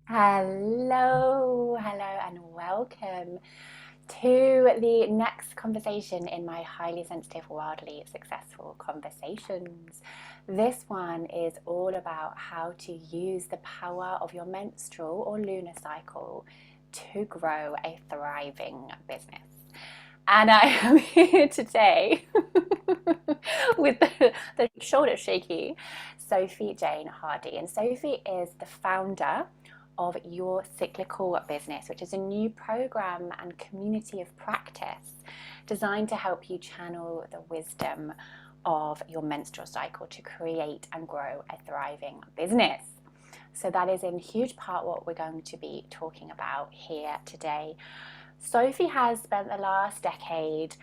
Hello, and welcome to the next conversation in my highly sensitive, wildly successful conversations. This one is all about how to use the power of your menstrual or lunar cycle to grow a thriving business. And I am here today with the shoulder shaky Sophie Jane Hardy. And Sophie is the founder of Your Cyclical Business, which is a new program and community of practice designed to help you channel the wisdom of your menstrual cycle to create and grow a thriving business. So that is in huge part what we're going to be talking about here today. Sophie has spent the last decade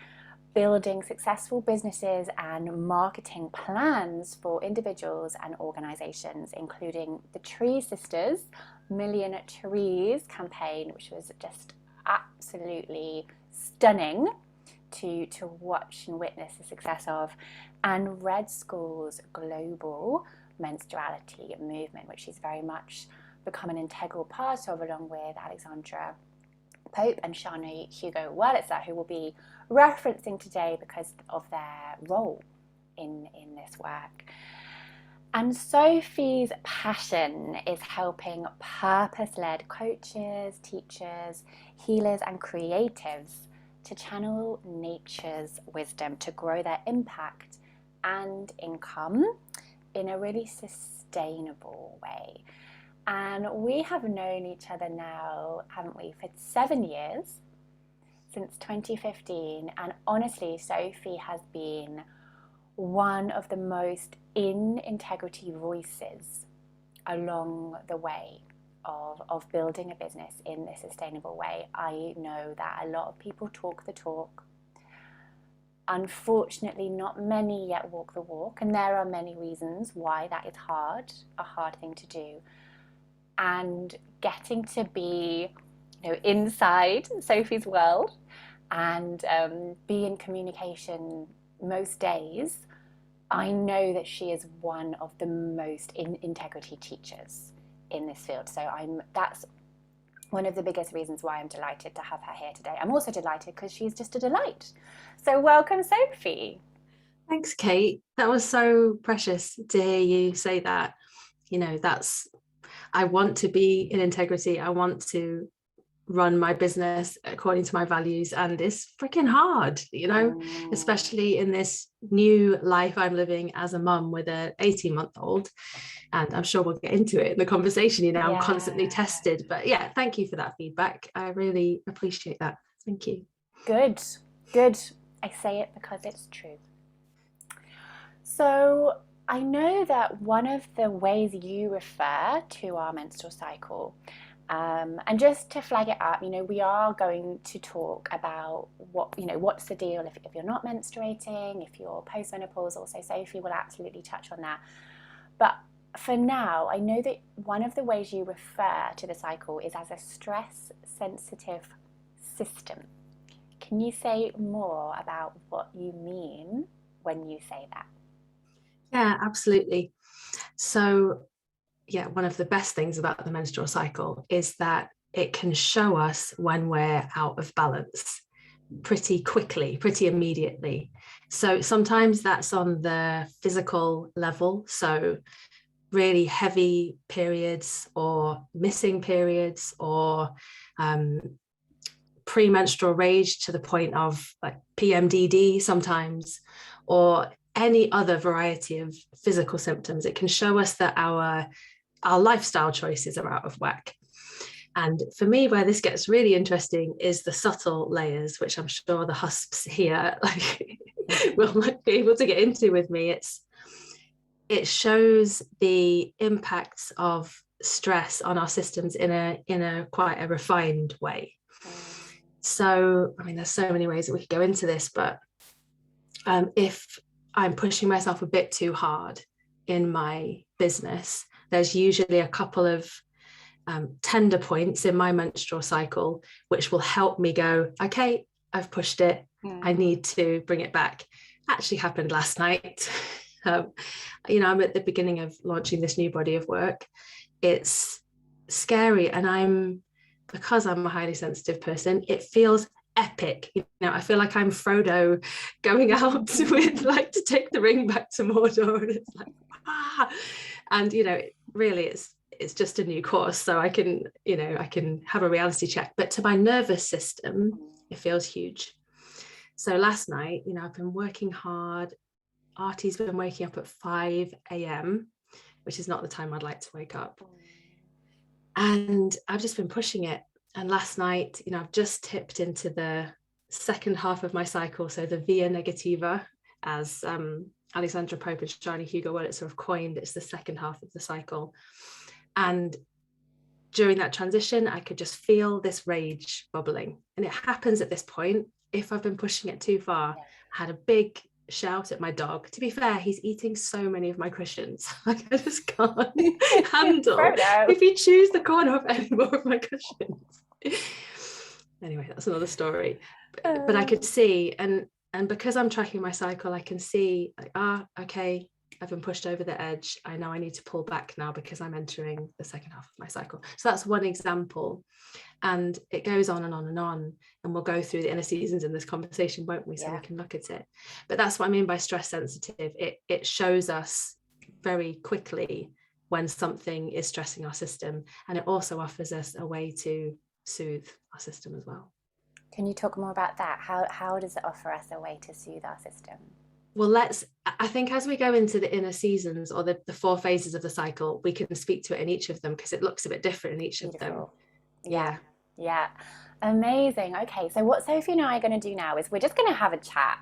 building successful businesses and marketing plans for individuals and organizations, including the Tree Sisters Million Trees campaign, which was just absolutely stunning to watch and witness the success of, and Red School's global menstruality movement, which she's very much become an integral part of, along with Alexandra Pope and Shani Hugo Wurlitzer, who will be referencing today because of their role in this work. And Sophie's passion is helping purpose-led coaches, teachers, healers, and creatives to channel nature's wisdom to grow their impact and income in a really sustainable way. And we have known each other now, haven't we, for 7 years, since 2015. And honestly, Sophie has been one of the most in integrity voices along the way of building a business in a sustainable way. I know that a lot of people talk the talk. Unfortunately, not many yet walk the walk. And there are many reasons why that is a hard thing to do. And getting to be, inside Sophie's world and be in communication most days, I know that she is one of the most in integrity teachers in this field. So that's one of the biggest reasons why I'm delighted to have her here today. I'm also delighted because she's just a delight. So welcome, Sophie. Thanks, Kate. That was so precious to hear you say that. I want to be in integrity. I want to run my business according to my values, and it's freaking hard, especially in this new life I'm living as a mum with an 18-month-old. And I'm sure we'll get into it in the conversation. I'm constantly tested. But yeah, thank you for that feedback. I really appreciate that. Thank you. Good. I say it because it's true. So I know that one of the ways you refer to our menstrual cycle, and just to flag it up, we are going to talk about what's the deal if you're not menstruating, if you're postmenopausal. So Sophie will absolutely touch on that. But for now, I know that one of the ways you refer to the cycle is as a stress-sensitive system. Can you say more about what you mean when you say that? Yeah, absolutely. So, yeah, one of the best things about the menstrual cycle is that it can show us when we're out of balance pretty quickly, pretty immediately. So sometimes that's on the physical level. So really heavy periods or missing periods or premenstrual rage to the point of like PMDD sometimes, or any other variety of physical symptoms. It can show us that our lifestyle choices are out of whack. And for me, where this gets really interesting is the subtle layers, which I'm sure the husps here will be able to get into with me. It shows the impacts of stress on our systems in a quite a refined way. So, there's so many ways that we could go into this, but if I'm pushing myself a bit too hard in my business, there's usually a couple of tender points in my menstrual cycle, which will help me go, okay, I've pushed it. I need to bring it back. Actually happened last night. I'm at the beginning of launching this new body of work. It's scary. And because I'm a highly sensitive person, it feels epic. You know, I feel like I'm Frodo going out with like to take the ring back to Mordor. And it's like, and you know, really it's just a new course. So I can have a reality check. But to my nervous system, it feels huge. So last night, you know, I've been working hard. Artie's been waking up at 5 a.m., which is not the time I'd like to wake up. And I've just been pushing it. And last night, you know, I've just tipped into the second half of my cycle. So the via negativa, as Alexandra Pope and Shani Hugo Wurlitzer have coined, it's the second half of the cycle. And during that transition, I could just feel this rage bubbling. And it happens at this point, if I've been pushing it too far. I had a big shout at my dog. To be fair, he's eating so many of my cushions. Like, I just can't handle if you choose the corner of any more of my cushions. Anyway, that's another story. But I could see, and because I'm tracking my cycle, I can see like, okay, I've been pushed over the edge. I know I need to pull back now because I'm entering the second half of my cycle. So that's one example. And it goes on and on and on. And we'll go through the inner seasons in this conversation, won't we? So we can look at it. But that's what I mean by stress sensitive. It shows us very quickly when something is stressing our system. And it also offers us a way to soothe our system as well. Can you talk more about that? How does it offer us a way to soothe our system? Well, I think as we go into the inner seasons or the 4 phases of the cycle, we can speak to it in each of them because it looks a bit different in each of them. Yeah. Amazing. Okay, so what Sophie and I are going to do now is we're just going to have a chat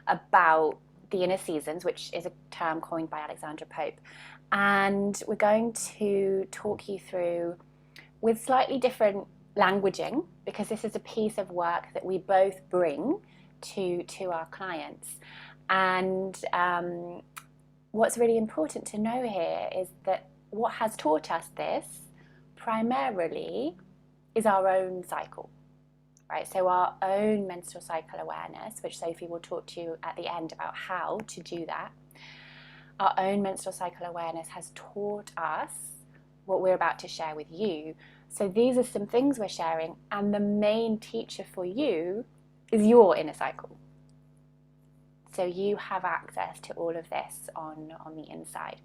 about the inner seasons, which is a term coined by Alexandra Pope. And we're going to talk you through with slightly different languaging, because this is a piece of work that we both bring to our clients. And what's really important to know here is that what has taught us this primarily is our own cycle, right? So our own menstrual cycle awareness, which Sophie will talk to you at the end about how to do that. Our own menstrual cycle awareness has taught us what we're about to share with you. So these are some things we're sharing, and the main teacher for you is your inner cycle. So you have access to all of this on the inside.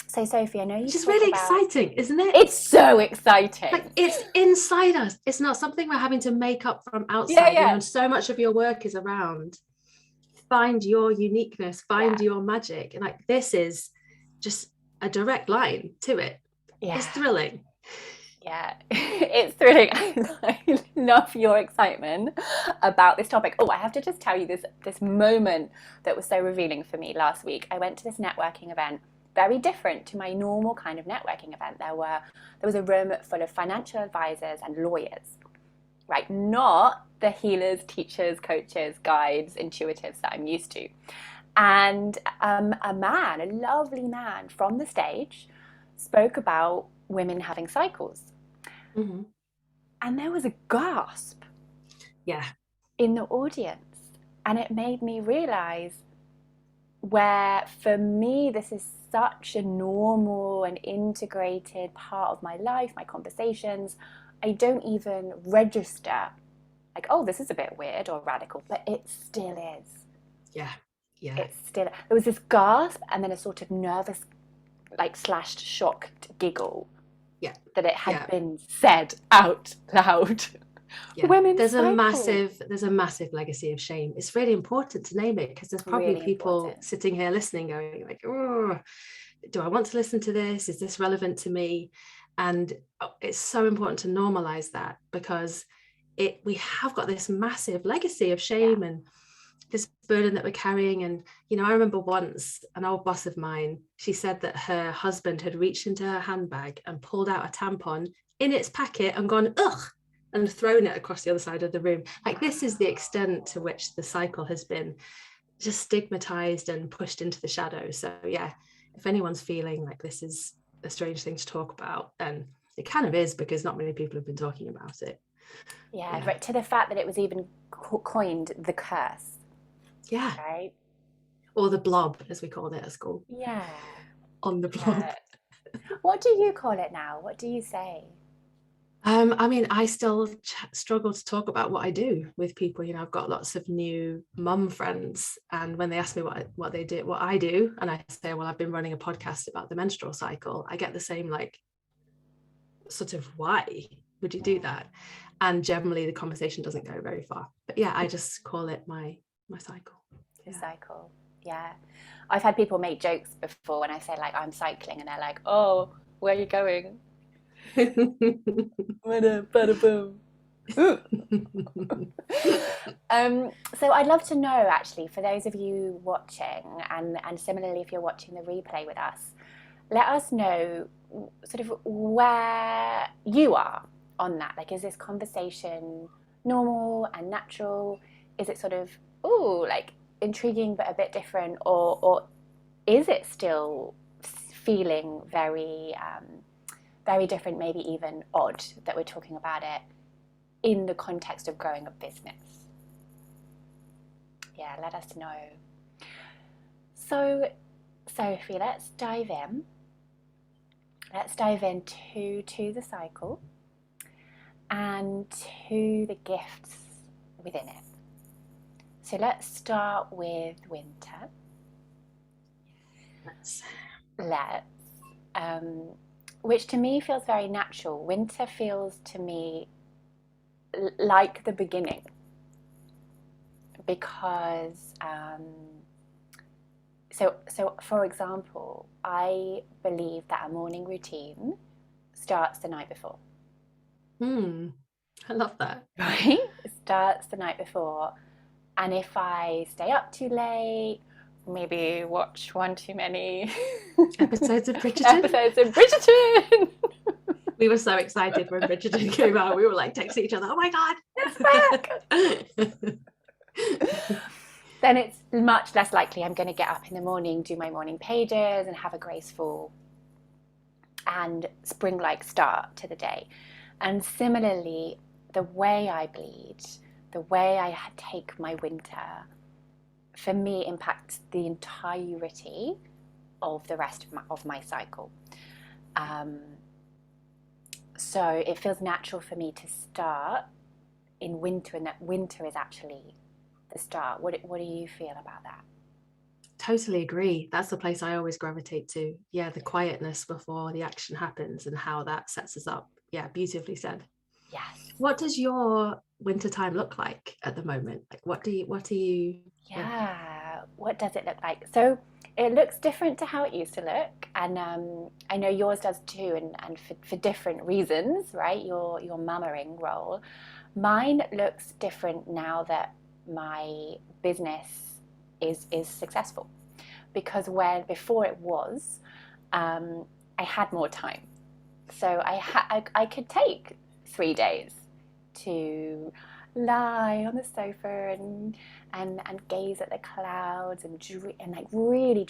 So Sophie, I know you Which is really exciting, isn't it? It's so exciting. Like, it's inside us. It's not something we're having to make up from outside. You know, and so much of your work is around find your uniqueness, find your magic. And like, this is just a direct line to it. It's thrilling. Yeah, it's thrilling. I love your excitement about this topic. Oh, I have to just tell you this moment that was so revealing for me last week. I went to this networking event, very different to my normal kind of networking event. There was a room full of financial advisors and lawyers, right? Not the healers, teachers, coaches, guides, intuitives that I'm used to. And a lovely man from the stage spoke about women having cycles. Mm-hmm. And there was a gasp in the audience. And it made me realize where, for me, this is such a normal and integrated part of my life, my conversations. I don't even register like, oh, this is a bit weird or radical, but it still is. Yeah. It's still, there was this gasp and then a sort of nervous, like / shocked giggle. That it had been said out loud. Women's there's cycle. a massive legacy of shame. It's really important to name it, because there's probably really people sitting here listening going like, oh, do I want to listen to this? Is this relevant to me? And it's so important to normalize that, because we have got this massive legacy of shame and this burden that we're carrying. And, you know, I remember once an old boss of mine, she said that her husband had reached into her handbag and pulled out a tampon in its packet and gone, ugh, and thrown it across the other side of the room. Like, this is the extent to which the cycle has been just stigmatized and pushed into the shadows. So yeah, if anyone's feeling like this is a strange thing to talk about, then it kind of is, because not many people have been talking about it. Right, to the fact that it was even coined the curse. Right? Or the blob, as we called it at school. Yeah. On the blob. What do you call it now? What do you say? I mean, I still struggle to talk about what I do with people. I've got lots of new mum friends, and when they ask me what they do, what I do, and I say, well, I've been running a podcast about the menstrual cycle, I get the same like sort of, why would you do that? And generally the conversation doesn't go very far. But yeah, I just call it my cycle. The cycle. Yeah. I've had people make jokes before when I say like I'm cycling, and they're like, "Oh, where are you going?" Bada boom. So I'd love to know, actually, for those of you watching, and similarly if you're watching the replay with us, let us know sort of where you are on that. Like, is this conversation normal and natural? Is it sort of, ooh, like intriguing but a bit different, or is it still feeling very very different, maybe even odd, that we're talking about it in the context of growing a business? Yeah, let us know. So, Sophie, let's dive in. Let's dive into the cycle and to the gifts within it. So let's start with winter. Let's. Which to me feels very natural. Winter feels to me like the beginning, because so for example, I believe that a morning routine starts the night before. I love that. Right? It starts the night before. And if I stay up too late, maybe watch one too many episodes of Bridgerton. We were so excited when Bridgerton came out. We were like texting each other, oh my God, it's back. Then it's much less likely I'm going to get up in the morning, do my morning pages, and have a graceful and spring-like start to the day. And similarly, the way I bleed, the way I take my winter, for me impacts the entirety of the rest of my cycle. So it feels natural for me to start in winter, and that winter is actually the start. What do you feel about that? Totally agree. That's the place I always gravitate to. Yeah, the quietness before the action happens and how that sets us up. Yeah, beautifully said. Yes. What does your winter time look like at the moment? Like, what do you? Yeah, what does it look like? So it looks different to how it used to look, and I know yours does too, and for different reasons, right? Your mothering role. Mine looks different now that my business is successful, because when before it was, I had more time, so I could take 3 days to lie on the sofa and gaze at the clouds and like really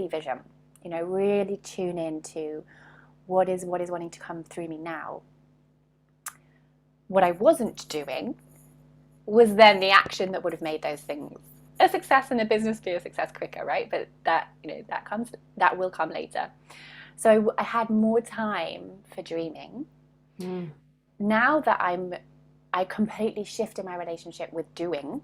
vision, really tune into what is wanting to come through me now. What I wasn't doing was then the action that would have made those things a success and the business be a success quicker, right? But that will come later. So I had more time for dreaming. Now that I completely shifted my relationship with doing.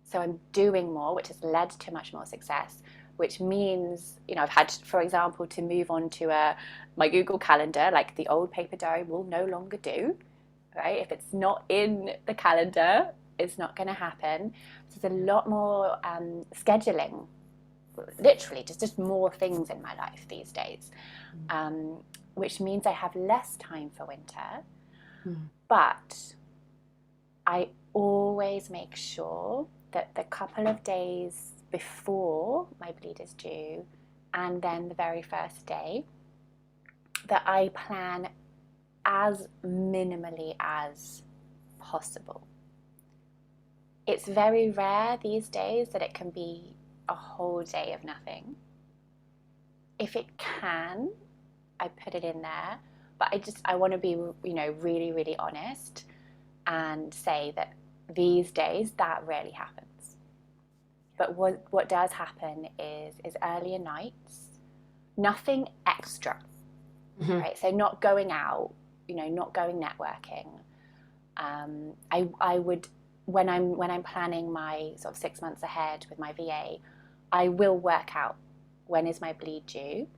So I'm doing more, which has led to much more success, which means, I've had, for example, to move on to my Google Calendar. Like, the old paper diary will no longer do, right? If it's not in the calendar, it's not going to happen. So there's a lot more scheduling, literally just more things in my life these days, which means I have less time for winter. But I always make sure that the couple of days before my bleed is due, and then the very first day, that I plan as minimally as possible. It's very rare these days that it can be a whole day of nothing. If it can, I put it in there, but I want to be, really, really honest and say that these days that rarely happens. But what does happen is earlier nights, nothing extra. Mhm. right? So not going out, not going networking. I would, when I'm planning my sort of 6 months ahead with my VA, I will work out when is my bleed due,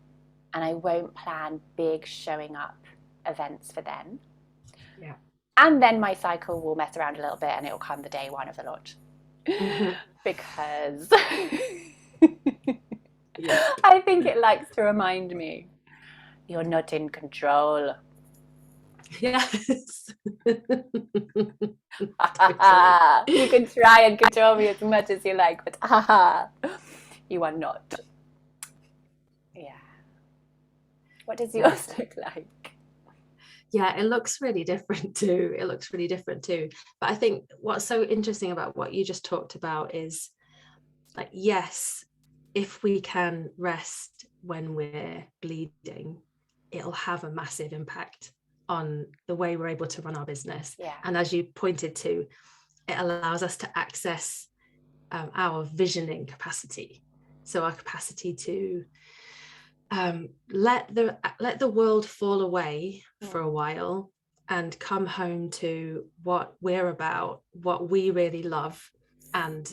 and I won't plan big showing up events for then. Yeah. And then my cycle will mess around a little bit and it'll come the day one of the launch. Mhm. Because Yeah. I think it likes to remind me, you're not in control. Yes. You can try and control me as much as you like, but you are not. Yeah. What does yours look like? Yeah, it looks really different too. But I think what's so interesting about what you just talked about is, like, yes, if we can rest when we're bleeding, it'll have a massive impact on the way we're able to run our business. Yeah. And as you pointed to, it allows us to access our visioning capacity. So our capacity to let the world fall away for a while and come home to what we're about, what we really love, and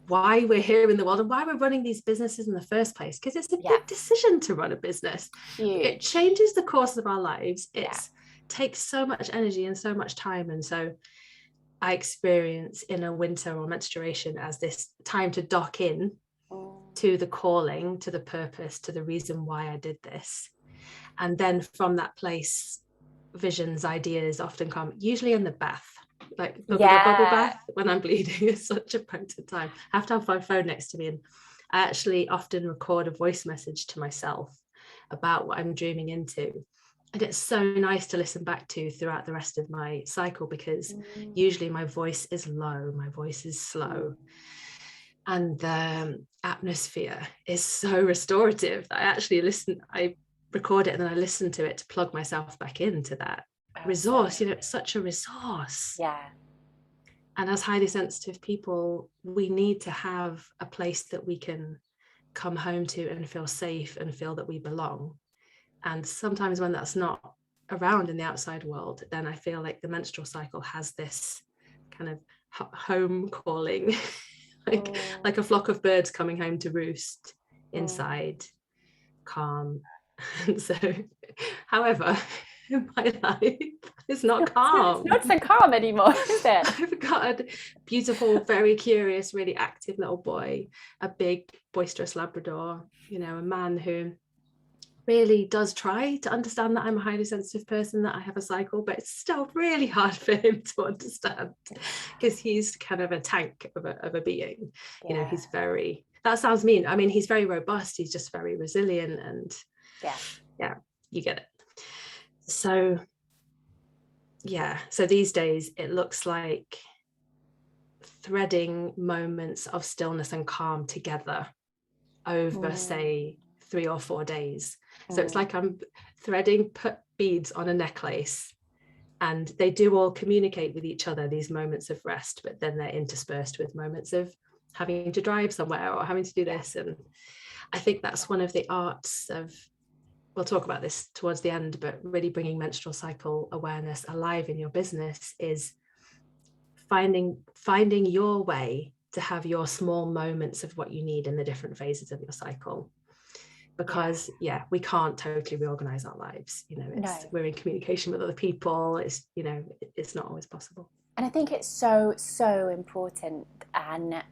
why we're here in the world, and why we're running these businesses in the first place. Because it's a big decision to run a business. Huge. It changes the course of our lives. It Yeah. takes so much energy and so much time. And so I experience inner winter or menstruation as this time to dock in to the calling, to the purpose, to the reason why I did this. And then from that place, visions, ideas often come, usually in the bath, like the bubble bath when I'm bleeding is such a potent time. I have to have my phone next to me, and I actually often record a voice message to myself about what I'm dreaming into. And it's so nice to listen back to throughout the rest of my cycle, because usually my voice is low, my voice is slow. And the atmosphere is so restorative. I record it and then I listen to it to plug myself back into that resource. It's such a resource. Yeah. And as highly sensitive people, we need to have a place that we can come home to and feel safe and feel that we belong. And sometimes when that's not around in the outside world, then I feel like the menstrual cycle has this kind of home calling, like a flock of birds coming home to roost inside, calm. And so, however, my life is not calm. It's not so calm anymore, is it? I've got a beautiful, very curious, really active little boy, a big, boisterous Labrador, a man who really does try to understand that I'm a highly sensitive person, that I have a cycle, but it's still really hard for him to understand, because he's kind of a tank of a being. He's very, that sounds mean. I mean, he's very robust. He's just very resilient, and yeah, you get it. So these days it looks like threading moments of stillness and calm together over, say, 3 or 4 days. So it's like I'm threading beads on a necklace, and they do all communicate with each other, these moments of rest, but then they're interspersed with moments of having to drive somewhere or having to do this. And I think that's one of the arts of, we'll talk about this towards the end, but really bringing menstrual cycle awareness alive in your business is finding your way to have your small moments of what you need in the different phases of your cycle. Because we can't totally reorganize our lives. We're in communication with other people. It's not always possible. And I think it's so important, and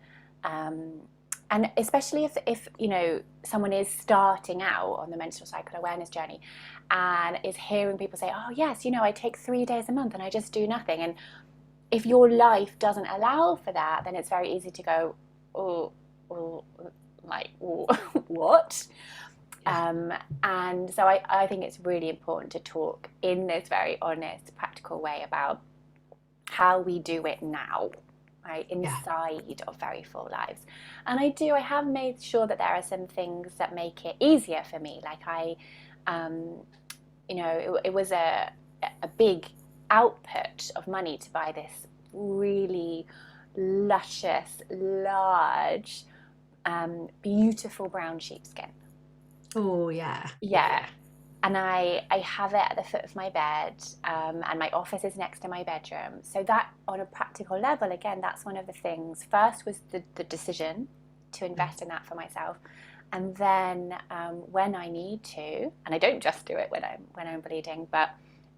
especially if someone is starting out on the menstrual cycle awareness journey and is hearing people say, oh yes, I take 3 days a month and I just do nothing. And if your life doesn't allow for that, then it's very easy to go, what? And so I think it's really important to talk in this very honest, practical way about how we do it now, right, inside of very full lives. And I have made sure that there are some things that make it easier for me. Like it was a big output of money to buy this really luscious, large, beautiful brown sheepskin. Oh yeah. And And I have it at the foot of my bed, and my office is next to my bedroom. So that, on a practical level, again, that's one of the things. First was the decision to invest in that for myself. And then when I need to, and I don't just do it when I'm bleeding, but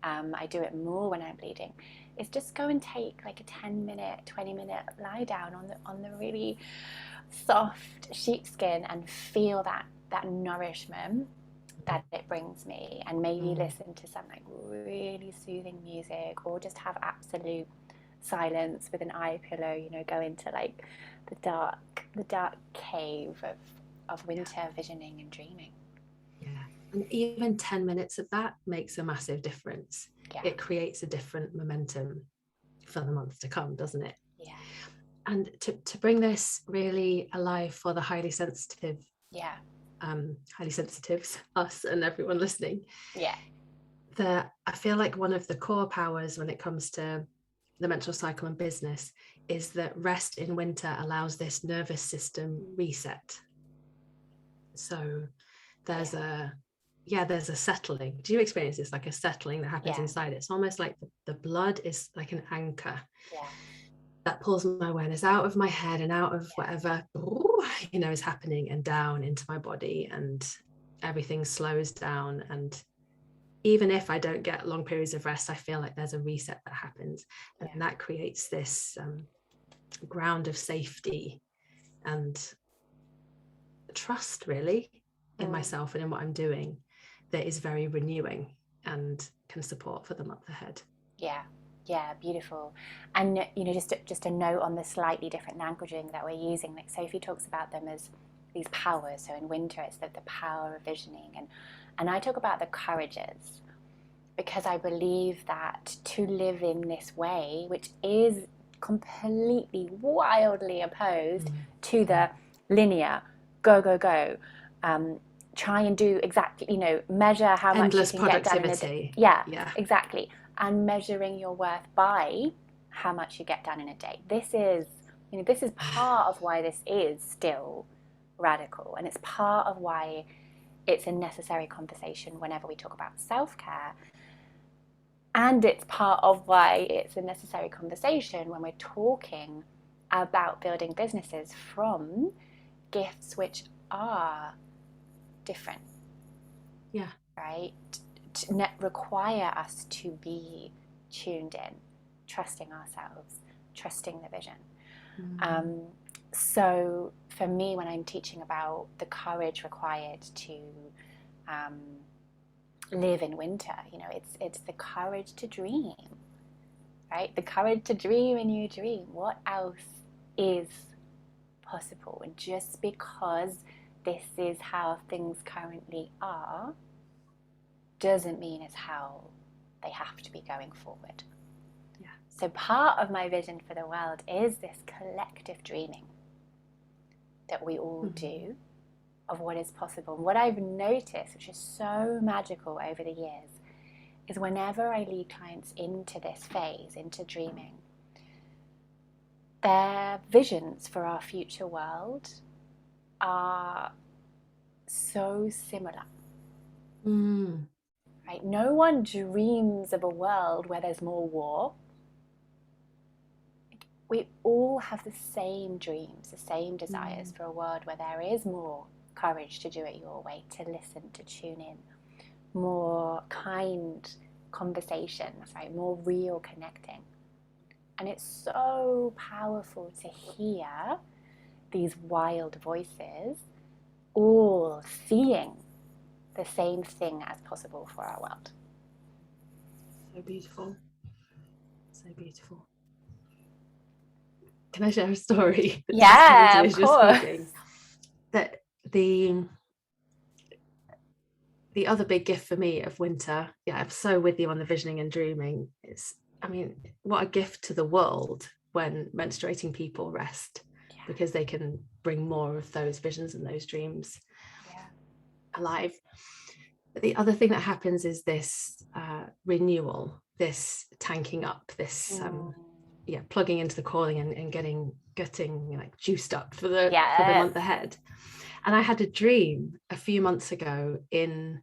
I do it more when I'm bleeding, is just go and take like a 10-minute, 20-minute lie down on the really soft sheepskin and feel that nourishment that it brings me, and maybe listen to some like really soothing music, or just have absolute silence with an eye pillow, you know, go into like the dark cave of winter visioning and dreaming. Yeah. And even 10 minutes of that makes a massive difference. Yeah. It creates a different momentum for the months to come, doesn't it? Yeah. And to bring this really alive for the highly sensitive, highly sensitives, us and everyone listening. Yeah. I feel like one of the core powers when it comes to the menstrual cycle and business is that rest in winter allows this nervous system reset. So there's a settling. Do you experience this, like a settling that happens inside? It's almost like the blood is like an anchor that pulls my awareness out of my head and out of whatever is happening, and down into my body, and everything slows down. And even if I don't get long periods of rest, I feel like there's a reset that happens, and that creates this ground of safety and trust, really, in myself and in what I'm doing, that is very renewing and can support for the month ahead. Yeah, beautiful. And you know, just a note on the slightly different languaging that we're using. Like Sophie talks about them as these powers. So in winter, it's the power of visioning, and I talk about the courages, because I believe that to live in this way, which is completely wildly opposed to the linear go, try and do exactly, you know, measure how endless much you can get done in a day. Yeah, exactly. And measuring your worth by how much you get done in a day. This is part of why this is still radical, and it's part of why it's a necessary conversation whenever we talk about self-care. And it's part of why it's a necessary conversation when we're talking about building businesses from gifts which are different. Yeah. Right? Require us to be tuned in, trusting ourselves, trusting the vision. So for me, when I'm teaching about the courage required to live in winter, you know, it's the courage to dream, right? The courage to dream a new dream. What else is possible? And just because this is how things currently are doesn't mean it's how they have to be going forward. Yeah. So part of my vision for the world is this collective dreaming that we all do of what is possible. And what I've noticed, which is so magical over the years, is whenever I lead clients into this phase, into dreaming, their visions for our future world are so similar. Right? No one dreams of a world where there's more war. We all have the same dreams, the same desires for a world where there is more courage to do it your way, to listen, to tune in, more kind conversations, right? More real connecting. And it's so powerful to hear these wild voices all seeing the same thing as possible for our world. So beautiful. So beautiful. Can I share a story? Yeah, of course. That the other big gift for me of winter, I'm so with you on the visioning and dreaming. What a gift to the world when menstruating people rest, because they can bring more of those visions and those dreams alive. But the other thing that happens is this renewal, this tanking up, this plugging into the calling and getting like juiced up for the month ahead. And I had a dream a few months ago in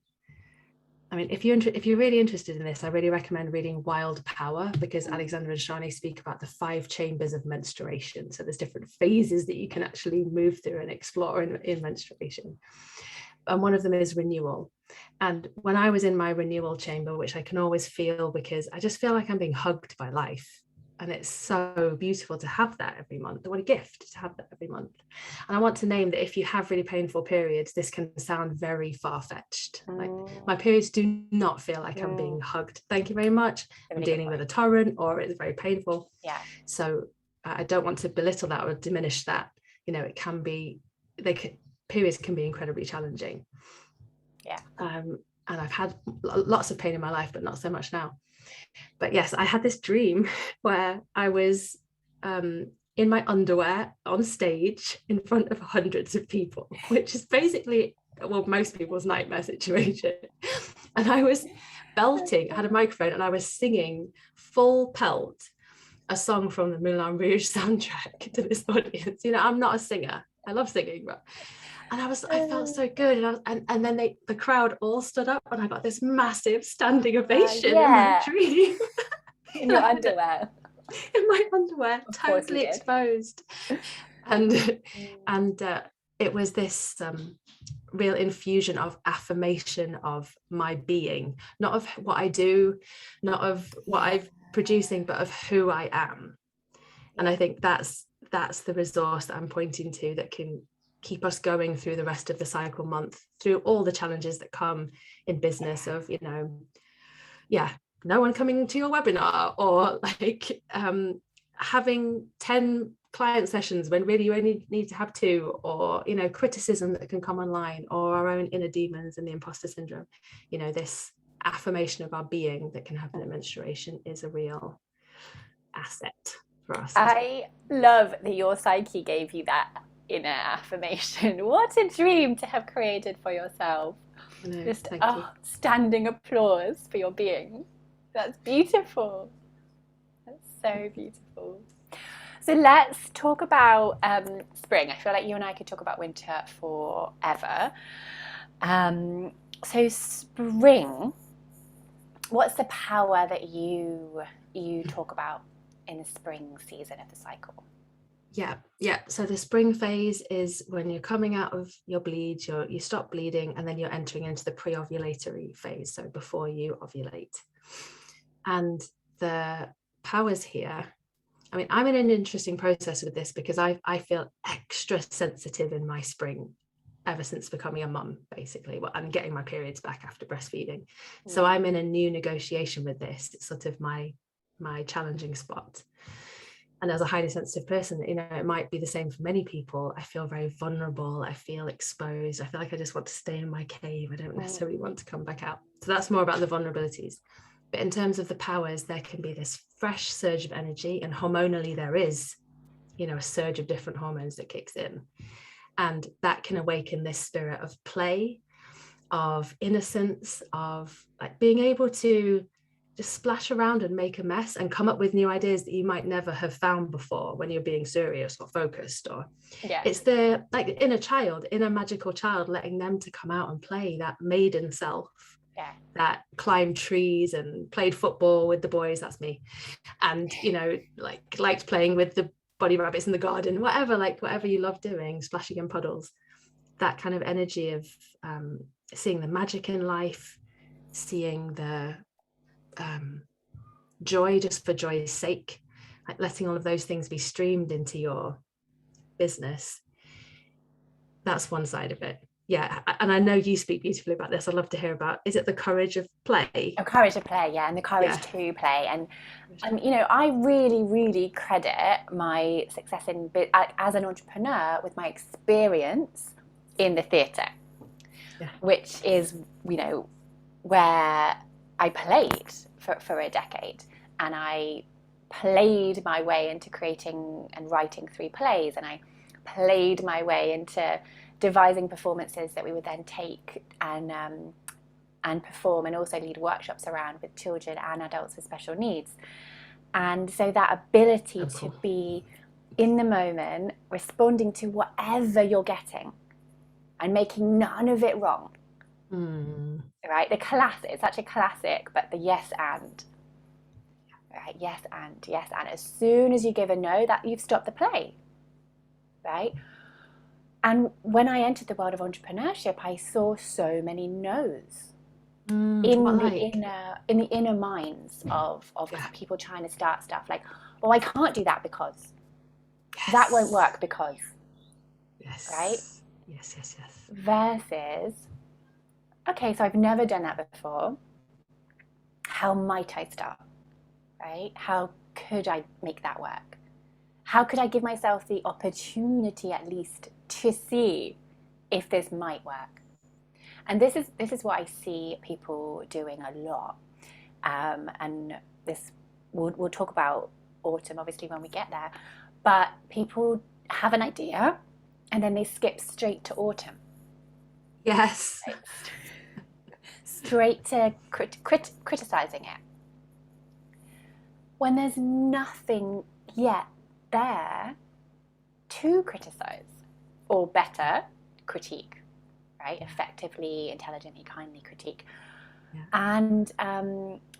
I mean, if you're really interested in this, I really recommend reading Wild Power, because Alexandra and Shani speak about the 5 chambers of menstruation. So there's different phases that you can actually move through and explore in menstruation. And one of them is renewal. And when I was in my renewal chamber, which I can always feel, because I just feel like I'm being hugged by life. And it's so beautiful to have that every month. What a gift to have that every month. And I want to name that if you have really painful periods, this can sound very far-fetched. Like, my periods do not feel like I'm being hugged. Thank you very much. I'm dealing with a torrent, or it's very painful. Yeah. So I don't want to belittle that or diminish that. You know, it can be, periods can be incredibly challenging. Yeah. And I've had lots of pain in my life, but not so much now. But yes, I had this dream where I was in my underwear on stage in front of hundreds of people, which is basically, well, most people's nightmare situation. And I was belting, I had a microphone, and I was singing full pelt a song from the Moulin Rouge soundtrack to this audience. You know, I'm not a singer. I love singing, but I felt so good, and then the crowd all stood up, and I got this massive standing ovation in my dream. In your underwear. In my underwear, totally exposed, and it was this real infusion of affirmation of my being, not of what I do, not of what I'm producing, but of who I am. And I think that's the resource that I'm pointing to that can keep us going through the rest of the cycle month, through all the challenges that come in business of, you know, no one coming to your webinar, or like having 10 client sessions when really you only need to have 2, or, you know, criticism that can come online, or our own inner demons and the imposter syndrome. You know, this affirmation of our being that can happen at menstruation is a real asset for us. I love that your psyche gave you that inner affirmation. What a dream to have created for yourself. Just standing applause for your being. That's beautiful. That's so beautiful. So let's talk about spring. I feel like you and I could talk about winter forever. So spring, what's the power that you talk about in the spring season of the cycle? Yeah. So the spring phase is when you're coming out of your bleeds, you stop bleeding, and then you're entering into the pre-ovulatory phase, so before you ovulate. And the powers here, I mean, I'm in an interesting process with this, because I feel extra sensitive in my spring ever since becoming a mum, basically. Well, I'm getting my periods back after breastfeeding. So I'm in a new negotiation with this. It's sort of my challenging spot. And as a highly sensitive person, you know, it might be the same for many people. I feel very vulnerable. I feel exposed. I feel like I just want to stay in my cave. I don't necessarily want to come back out. So that's more about the vulnerabilities. But in terms of the powers, there can be this fresh surge of energy, and hormonally there is, you know, a surge of different hormones that kicks in. And that can awaken this spirit of play, of innocence, of like being able to just splash around and make a mess and come up with new ideas that you might never have found before when you're being serious or focused. Or it's the like inner magical child, letting them to come out and play that maiden self that climbed trees and played football with the boys. That's me. And, you know, liked playing with the bunny rabbits in the garden, whatever you love doing, splashing in puddles. That kind of energy of seeing the magic in life, seeing the joy just for joy's sake, like letting all of those things be streamed into your business. That's one side of it. Yeah, and I know you speak beautifully about this. I'd love to hear about, is it the courage of play? Oh, courage to play, yeah, and the courage to play. And you know, I really, really credit my success as an entrepreneur with my experience in the theatre, which is, you know, where I played for a decade, and I played my way into creating and writing 3 plays, and I played my way into devising performances that we would then take and perform, and also lead workshops around with children and adults with special needs. And so that ability to be in the moment, responding to whatever you're getting and making none of it wrong, right? The classic, it's such a classic, but the yes and, right? Yes and, yes and. As soon as you give a no, that you've stopped the play, right? And when I entered the world of entrepreneurship, I saw so many no's What like? in the inner minds of Yeah. people trying to start stuff. Like, oh, I can't do that because that won't Yes. work because, right? Yes. Yes. Yes. Yes. Versus, okay, so I've never done that before. How might I start? Right? How could I make that work? How could I give myself the opportunity at least to see if this might work? And this is what I see people doing a lot. And this we'll talk about autumn obviously when we get there. But people have an idea and then they skip straight to autumn. Yes. Right? Straight to criticizing it when there's nothing yet there to criticize, or better, critique, right? Effectively, intelligently, kindly critique. Yeah. And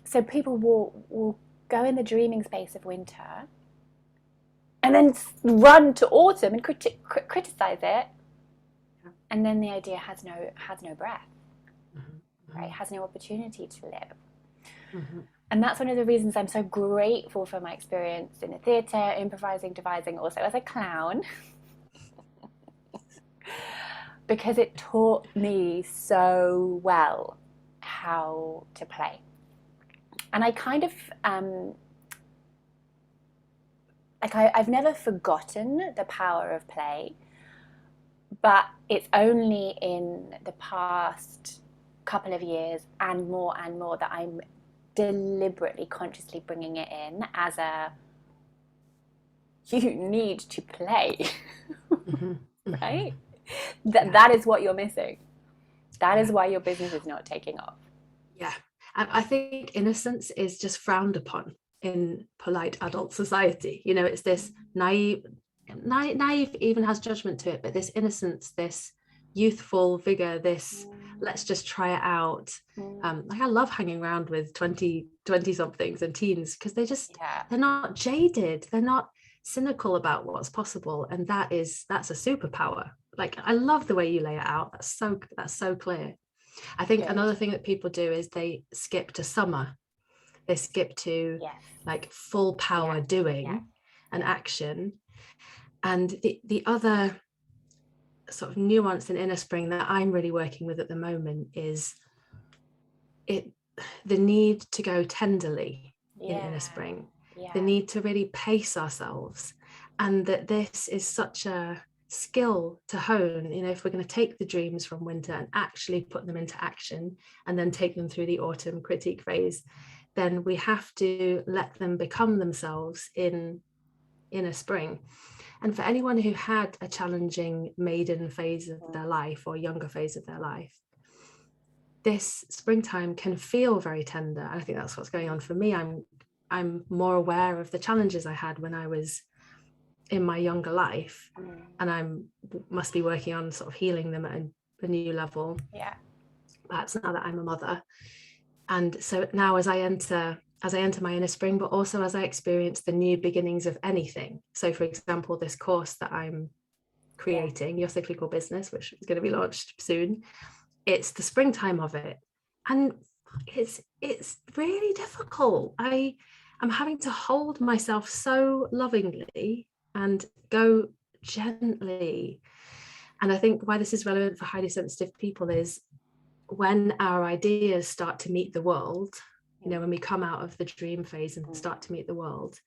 so people will go in the dreaming space of winter and then run to autumn and criticize it. Yeah. And then the idea has no breath, Mm-hmm. right? Has no opportunity to live. Mm-hmm. And that's one of the reasons I'm so grateful for my experience in the theatre, improvising, devising, also as a clown, because it taught me so well how to play. And I kind of, I've never forgotten the power of play, but it's only in the past couple of years and more that I'm deliberately, consciously bringing it in as a, you need to play, Mm-hmm. right? Yeah. That is what you're missing. That is Yeah. why your business is not taking off. Yeah. And I think innocence is just frowned upon in polite adult society. You know, it's this naive even has judgment to it, but this innocence, this youthful vigor, this let's just try it out. Like I love hanging around with 20 somethings and teens because they're not jaded, they're not cynical about what's possible, and that's a superpower. Like I love the way you lay it out. That's so clear. I think Good. another thing that people do is they skip to summer. They skip to Yes. like full power doing an action. And the other sort of nuance in inner spring that I'm really working with at the moment is the need to go tenderly in inner spring, the need to really pace ourselves, and that this is such a skill to hone. You know, if we're going to take the dreams from winter and actually put them into action and then take them through the autumn critique phase, then we have to let them become themselves in inner spring. And for anyone who had a challenging maiden phase of their life or younger phase of their life, this springtime can feel very tender. And I think that's what's going on for me. I'm more aware of the challenges I had when I was in my younger life, and I must be working on sort of healing them at a new level. Yeah. Perhaps now that I'm a mother. And so now as I enter my inner spring, but also as I experience the new beginnings of anything. So for example, this course that I'm creating, Your Cyclical Business, which is going to be launched soon, it's the springtime of it. And it's really difficult. I'm having to hold myself so lovingly and go gently. And I think why this is relevant for highly sensitive people is when our ideas start to meet the world, you know, when we come out of the dream phase and start to meet the world,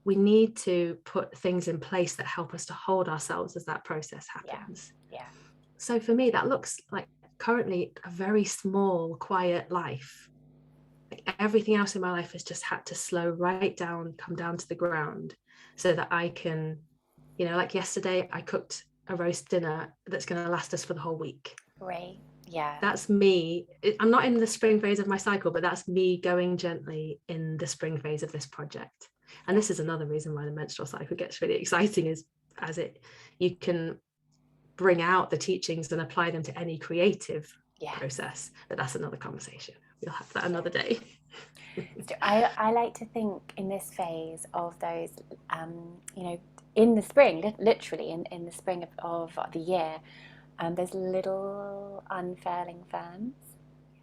we need to put things in place that help us to hold ourselves as that process happens. Yeah. So for me, that looks like currently a very small, quiet life. Like everything else in my life has just had to slow right down, come down to the ground so that I can, you know, like yesterday, I cooked a roast dinner that's going to last us for the whole week. Right. Yeah. That's me. I'm not in the spring phase of my cycle, but that's me going gently in the spring phase of this project. And this is another reason why the menstrual cycle gets really exciting, is you can bring out the teachings and apply them to any creative process. But that's another conversation. We'll have that another day. I like to think in this phase of those, you know, in the spring, literally in the spring of the year, there's little unfurling ferns.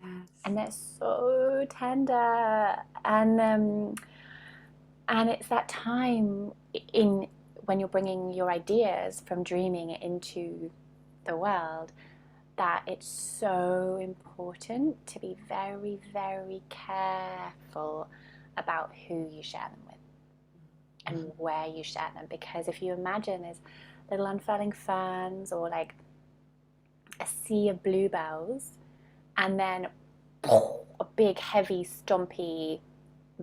Yes. And they're so tender. And it's that time in when you're bringing your ideas from dreaming into the world that it's so important to be very, very careful about who you share them with and where you share them. Because if you imagine there's little unfurling ferns or like a sea of bluebells, and then a big, heavy, stompy,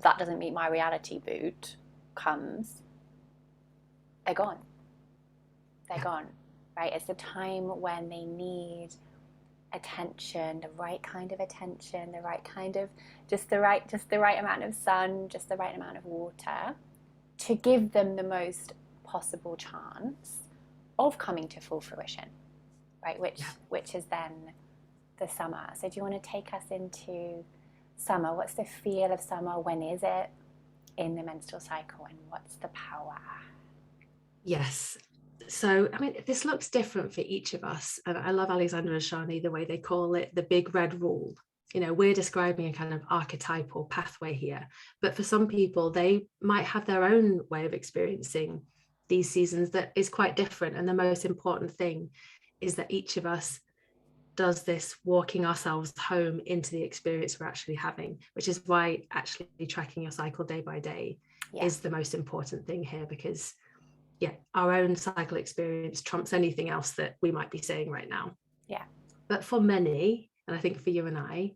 that doesn't meet my reality boot comes, they're gone. They're gone, right? It's the time when they need attention, the right kind of attention, the right kind of, just the right amount of sun, just the right amount of water to give them the most possible chance of coming to full fruition, right? Which is then the summer. So do you want to take us into summer? What's the feel of summer? When is it in the menstrual cycle, and what's the power? Yes. So, I mean, this looks different for each of us. And I love Alexander and Shani, the way they call it the big red rule. You know, we're describing a kind of archetypal pathway here. But for some people, they might have their own way of experiencing these seasons that is quite different. And the most important thing is that each of us does this walking ourselves home into the experience we're actually having, which is why actually tracking your cycle day by day is the most important thing here, because our own cycle experience trumps anything else that we might be saying right now. But for many, and I think for you and I,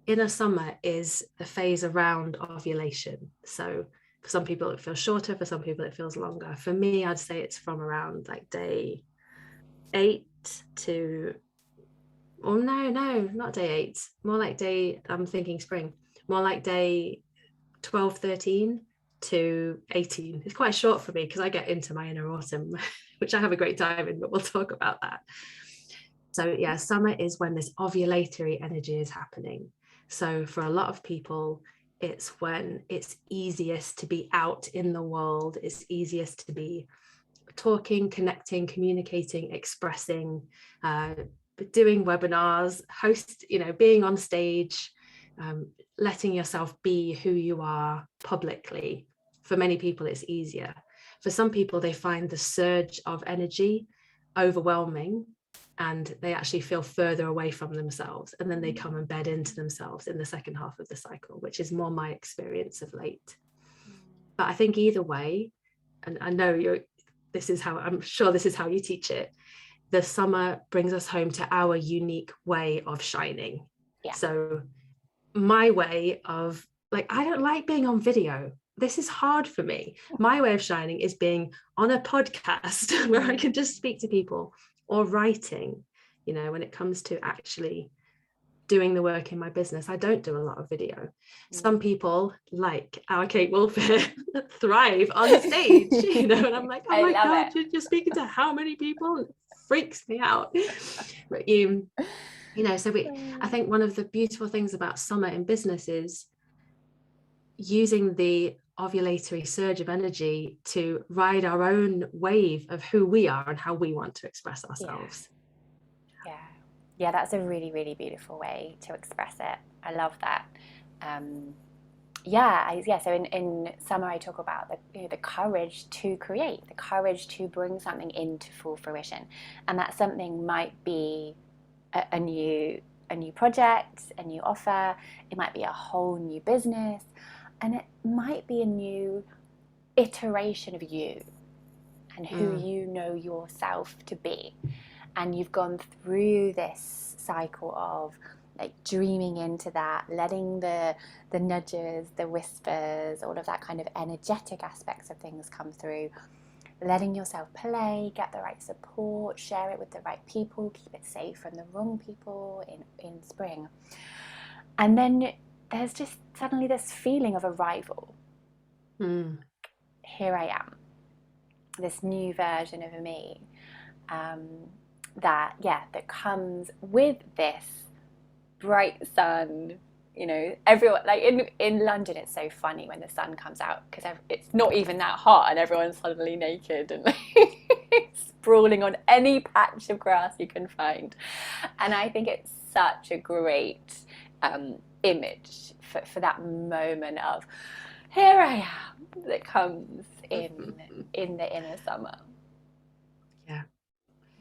inner summer is the phase around ovulation. So for some people it feels shorter, for some people it feels longer. For me, I'd say it's from around like day 8 to, oh no, not day 8, more like day, I'm thinking spring, more like day 12, 13 to 18. It's quite short for me because I get into my inner autumn, which I have a great time in, but we'll talk about that. So yeah, summer is when this ovulatory energy is happening. So for a lot of people, it's when it's easiest to be out in the world. It's easiest to be talking, connecting, communicating, expressing, doing webinars, being on stage, letting yourself be who you are publicly. For many people, it's easier. For some people, they find the surge of energy overwhelming and they actually feel further away from themselves, and then they come and bed into themselves in the second half of the cycle, which is more my experience of late. But I think either way, and I know I'm sure this is how you teach it, the summer brings us home to our unique way of shining. So my way of, like, I don't like being on video. This is hard for me. My way of shining is being on a podcast where I can just speak to people, or writing. When it comes to actually doing the work in my business, I don't do a lot of video. Some people, like our Kate Wolf thrive on stage, and I'm like, oh my God, you're speaking to how many people? It freaks me out. But I think one of the beautiful things about summer in business is using the ovulatory surge of energy to ride our own wave of who we are and how we want to express ourselves. Yeah, that's a really, really beautiful way to express it. I love that. So in summer I talk about the courage to create, the courage to bring something into full fruition, and that something might be a new project, a new offer. It might be a whole new business, and it might be a new iteration of you and who you know yourself to be. And you've gone through this cycle of like dreaming into that, letting the nudges, the whispers, all of that kind of energetic aspects of things come through, letting yourself play, get the right support, share it with the right people, keep it safe from the wrong people in spring. And then there's just suddenly this feeling of arrival. Here I am, this new version of me, that comes with this bright sun, you know, everyone, like in London, it's so funny when the sun comes out because it's not even that hot and everyone's suddenly naked and like sprawling on any patch of grass you can find. And I think it's such a great image for that moment of here I am that comes in the inner summer. Yeah.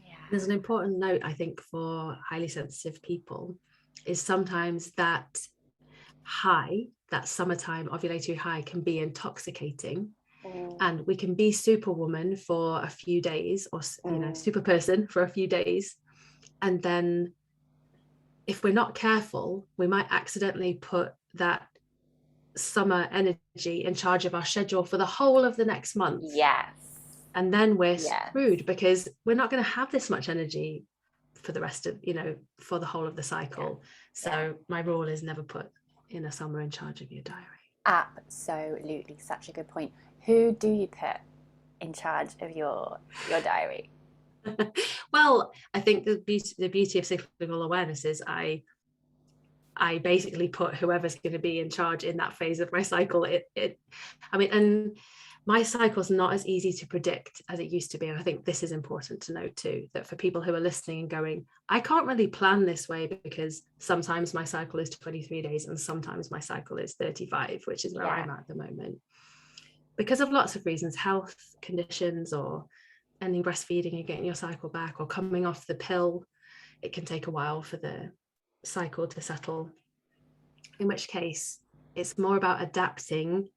Yeah. There's an important note, I think, for highly sensitive people is sometimes that high, that summertime ovulatory high can be intoxicating. And we can be superwoman for a few days or, you know, super person for a few days. And then if we're not careful, we might accidentally put that summer energy in charge of our schedule for the whole of the next month. Yes. And then we're screwed because we're not going to have this much energy for the rest of, you know, for the whole of the cycle. So my rule is never put in a summer in charge of your diary. Absolutely, such a good point. Who do you put in charge of your diary? Well, I think the beauty of cyclical awareness is I basically put whoever's going to be in charge in that phase of my cycle. I mean, and my cycle's not as easy to predict as it used to be. And I think this is important to note too, that for people who are listening and going, I can't really plan this way because sometimes my cycle is 23 days and sometimes my cycle is 35, which is where I'm at the moment. Because of lots of reasons, health conditions or ending breastfeeding and getting your cycle back or coming off the pill, it can take a while for the cycle to settle, in which case it's more about adapting.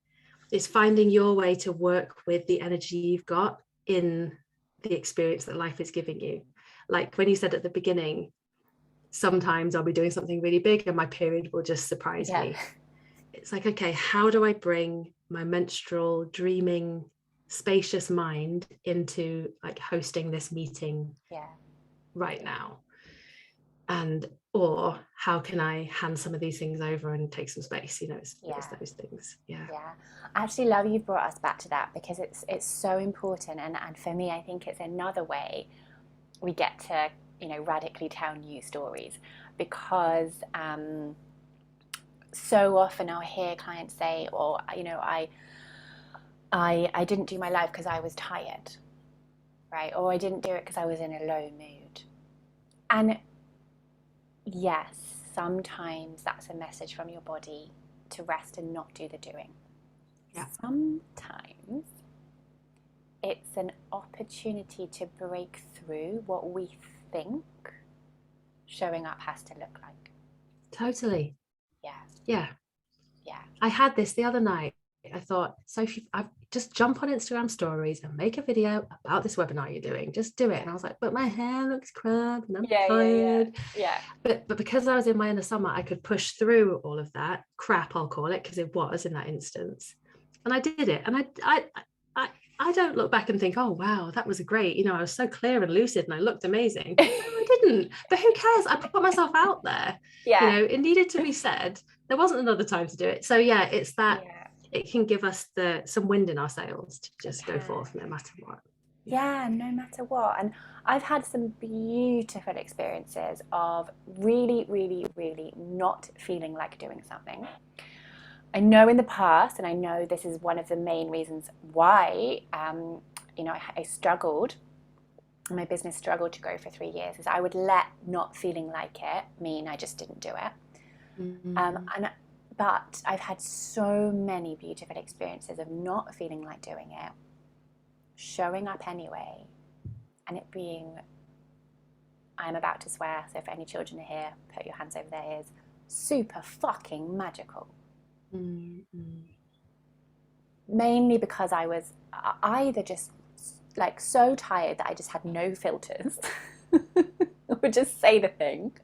It's finding your way to work with the energy you've got in the experience that life is giving you. Like when you said at the beginning, sometimes I'll be doing something really big and my period will just surprise me. It's like, okay, how do I bring my menstrual dreaming spacious mind into like hosting this meeting right now? And or how can I hand some of these things over and take some space? You know, it's those things. Yeah. I actually love you brought us back to that because it's so important, and for me I think it's another way we get to, you know, radically tell new stories, because so often I'll hear clients say, or you know, I didn't do my life because I was tired, right? Or I didn't do it because I was in a low mood. And yes, sometimes that's a message from your body to rest and not do the doing. Sometimes it's an opportunity to break through what we think showing up has to look like. Totally. Yeah. I had this the other night. I thought, Sophie, I just jump on Instagram stories and make a video about this webinar you're doing. Just do it. And I was like, but my hair looks crap and I'm tired. But because I was in my inner summer, I could push through all of that crap, I'll call it, because it was in that instance. And I did it. And I don't look back and think, oh wow, that was great. You know, I was so clear and lucid and I looked amazing. No, I didn't. But who cares? I put myself out there. You know, it needed to be said. There wasn't another time to do it. So yeah, it's that it can give us some wind in our sails to just go forth no matter what. No matter what. And I've had some beautiful experiences of really, really, really not feeling like doing something. I know in the past, and I know this is one of the main reasons why, you know, I struggled, my business struggled to grow for 3 years, is I would let not feeling like it mean I just didn't do it. But I've had so many beautiful experiences of not feeling like doing it, showing up anyway, and it being, I'm about to swear, so if any children are here, put your hands over their ears, super fucking magical. Mainly because I was either just like so tired that I just had no filters, would just say the thing,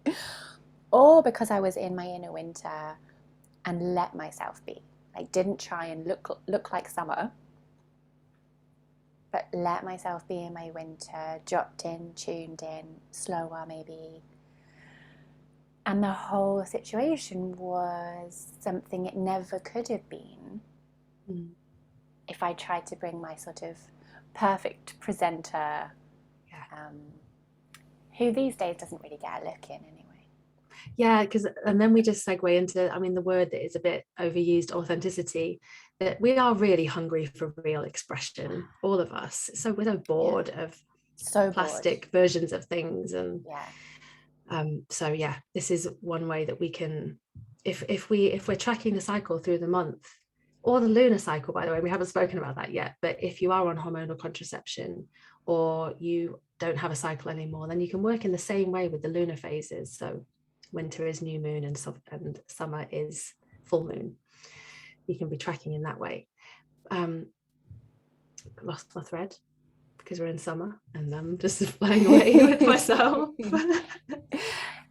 or because I was in my inner winter and let myself be. Like, didn't try and look like summer, but let myself be in my winter, dropped in, tuned in, slower maybe. And the whole situation was something it never could have been if I tried to bring my sort of perfect presenter, who these days doesn't really get a look in anyway. Yeah, because and then we just segue into, I mean, the word that is a bit overused, authenticity, that we are really hungry for real expression, all of us. So we're so bored of So plastic bored. versions of things. And Yeah. so yeah, this is one way that we can, if we're tracking the cycle through the month, or the lunar cycle, by the way, we haven't spoken about that yet, but if you are on hormonal contraception or you don't have a cycle anymore, then you can work in the same way with the lunar phases. So winter is new moon and summer is full moon. You can be tracking in that way. Lost my thread because we're in summer and I'm just flying away with myself.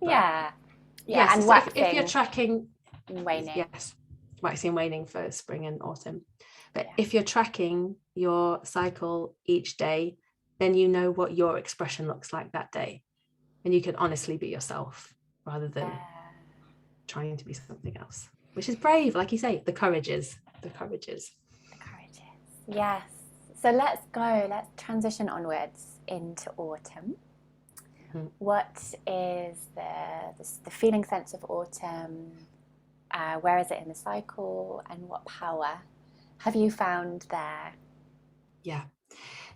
Yeah. Yes, And so waxing, if you're tracking, waning. yes, waxing and waning for spring and autumn. But Yeah. if you're tracking your cycle each day, then you know what your expression looks like that day. And you can honestly be yourself rather than trying to be something else, which is brave. Like you say, the courage is. Yes. So let's transition onwards into autumn. Mm-hmm. What is the feeling sense of autumn? Where is it in the cycle, and what power have you found there? Yeah.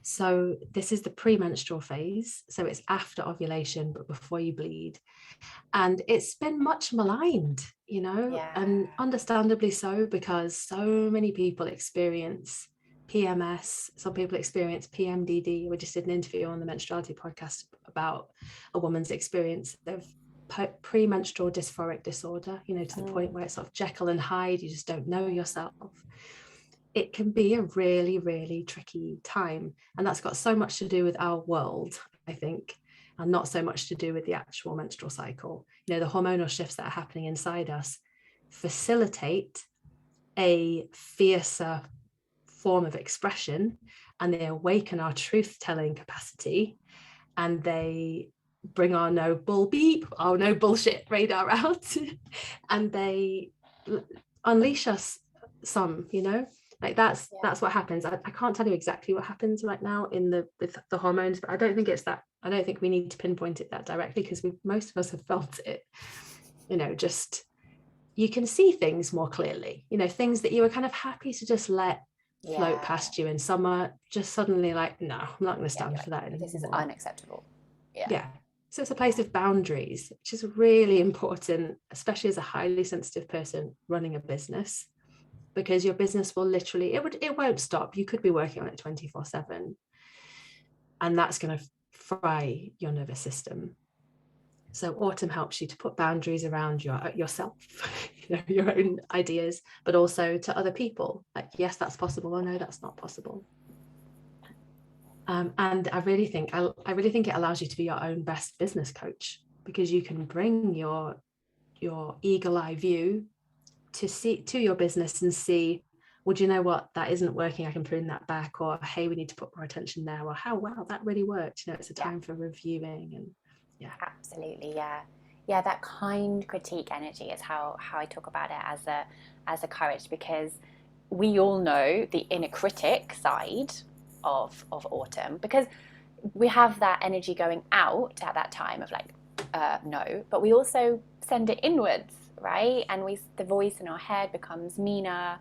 So this is the premenstrual phase. So it's after ovulation, but before you bleed. And it's been much maligned, and understandably so, because so many people experience PMS. Some people experience PMDD. We just did an interview on the Menstruality podcast about a woman's experience of premenstrual dysphoric disorder, to the point where it's sort of Jekyll and Hyde. You just don't know yourself. It can be a really, really tricky time. And that's got so much to do with our world, I think, and not so much to do with the actual menstrual cycle. The hormonal shifts that are happening inside us facilitate a fiercer form of expression, and they awaken our truth-telling capacity, and they bring our no bull beep, our no bullshit radar out, and they unleash us some, like that's what happens. I can't tell you exactly what happens right now with the hormones, but I don't think we need to pinpoint it that directly, because most of us have felt it. Just you can see things more clearly, things that you were kind of happy to just let float past you in summer, just suddenly like, no, I'm not going to stand for that anymore. This is unacceptable. So it's a place of boundaries, which is really important, especially as a highly sensitive person running a business, because your business will literally, it won't stop. You could be working on it 24/7, and that's going to fry your nervous system. So autumn helps you to put boundaries around yourself, your own ideas, but also to other people. Like, yes, that's possible, or no, that's not possible. And I really think it allows you to be your own best business coach, because you can bring your eagle-eye view to your business and see, well, do you know what, that isn't working, I can prune that back, or hey, we need to put more attention there, or how wow, that really worked. It's a time for reviewing. And absolutely. That kind critique energy is how I talk about it as a courage, because we all know the inner critic side of autumn, because we have that energy going out at that time of like no, but we also send it inwards, right? And the voice in our head becomes meaner.